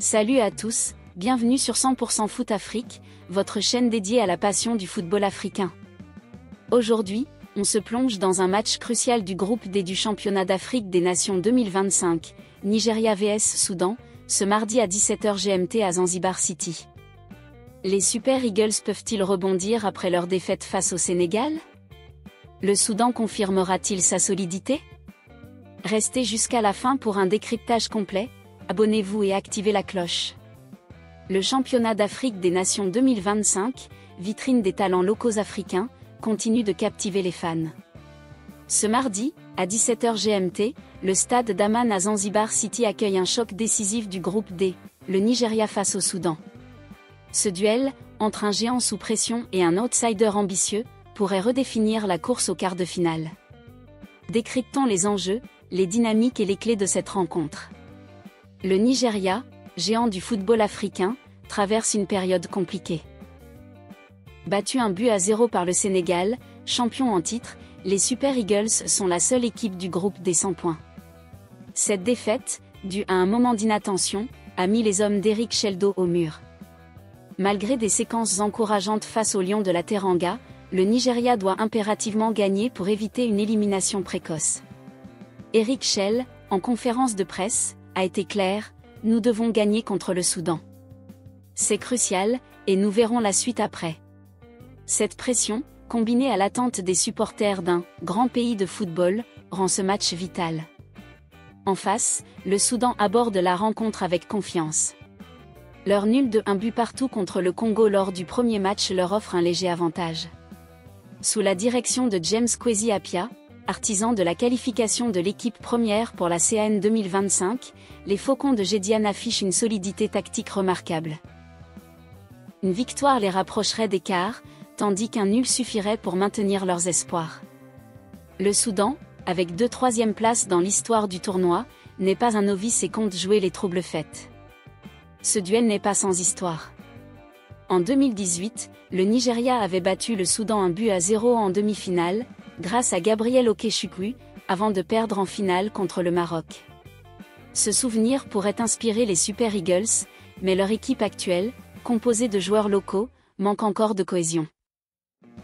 Salut à tous, bienvenue sur 100% Foot Afrique, votre chaîne dédiée à la passion du football africain. Aujourd'hui, on se plonge dans un match crucial du groupe D du championnat d'Afrique des Nations 2025, Nigeria vs Soudan, ce mardi à 17h GMT à Zanzibar City. Les Super Eagles peuvent-ils rebondir après leur défaite face au Sénégal? Le Soudan confirmera-t-il sa solidité? Restez jusqu'à la fin pour un décryptage complet, abonnez-vous et activez la cloche. Le championnat d'Afrique des Nations 2025, vitrine des talents locaux africains, continue de captiver les fans. Ce mardi, à 17h GMT, le stade d'Amman à Zanzibar City accueille un choc décisif du groupe D, le Nigeria face au Soudan. Ce duel, entre un géant sous pression et un outsider ambitieux, pourrait redéfinir la course au quart de finale. Décryptons les enjeux, les dynamiques et les clés de cette rencontre. Le Nigeria, géant du football africain, traverse une période compliquée. Battu 1-0 par le Sénégal, champion en titre, les Super Eagles sont la seule équipe du groupe des 100 points. Cette défaite, due à un moment d'inattention, a mis les hommes d'Eric Chelle dos au mur. Malgré des séquences encourageantes face aux Lions de la Teranga, le Nigeria doit impérativement gagner pour éviter une élimination précoce. Eric Chelle, en conférence de presse, a été clair: nous devons gagner contre le Soudan. C'est crucial, et nous verrons la suite après. Cette pression, combinée à l'attente des supporters d'un grand pays de football, rend ce match vital. En face, le Soudan aborde la rencontre avec confiance. Leur nul de 1 but partout contre le Congo lors du premier match leur offre un léger avantage. Sous la direction de James Kwesi Appiah, artisan de la qualification de l'équipe première pour la CAN 2025, les Faucons de Gédiane affichent une solidité tactique remarquable. Une victoire les rapprocherait des quarts, tandis qu'un nul suffirait pour maintenir leurs espoirs. Le Soudan, avec 2 troisièmes places dans l'histoire du tournoi, n'est pas un novice et compte jouer les troubles fêtes. Ce duel n'est pas sans histoire. En 2018, le Nigeria avait battu le Soudan 1-0 en demi-finale, grâce à Gabriel Okechukwu, avant de perdre en finale contre le Maroc. Ce souvenir pourrait inspirer les Super Eagles, mais leur équipe actuelle, composée de joueurs locaux, manque encore de cohésion.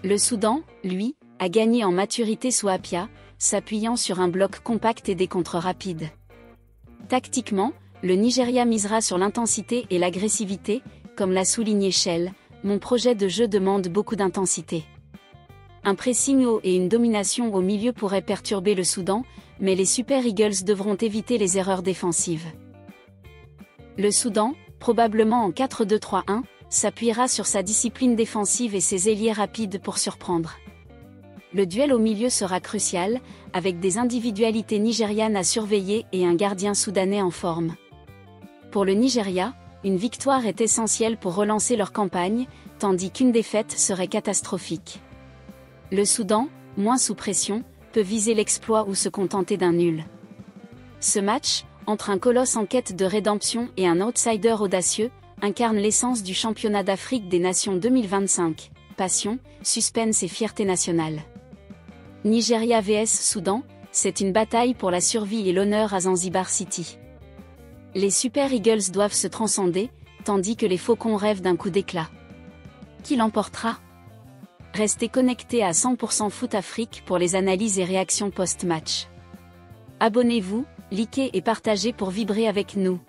Le Soudan, lui, a gagné en maturité sous Appiah, s'appuyant sur un bloc compact et des contres rapides. Tactiquement, le Nigeria misera sur l'intensité et l'agressivité, comme l'a souligné Chelle: mon projet de jeu demande beaucoup d'intensité. Un pressing haut et une domination au milieu pourraient perturber le Soudan, mais les Super Eagles devront éviter les erreurs défensives. Le Soudan, probablement en 4-2-3-1, s'appuiera sur sa discipline défensive et ses ailiers rapides pour surprendre. Le duel au milieu sera crucial, avec des individualités nigérianes à surveiller et un gardien soudanais en forme. Pour le Nigeria, une victoire est essentielle pour relancer leur campagne, tandis qu'une défaite serait catastrophique. Le Soudan, moins sous pression, peut viser l'exploit ou se contenter d'un nul. Ce match, entre un colosse en quête de rédemption et un outsider audacieux, incarne l'essence du championnat d'Afrique des Nations 2025, passion, suspense et fierté nationale. Nigeria vs Soudan, c'est une bataille pour la survie et l'honneur à Zanzibar City. Les Super Eagles doivent se transcender, tandis que les Faucons rêvent d'un coup d'éclat. Qui l'emportera? Restez connectés à 100% Foot Afrique pour les analyses et réactions post-match. Abonnez-vous, likez et partagez pour vibrer avec nous.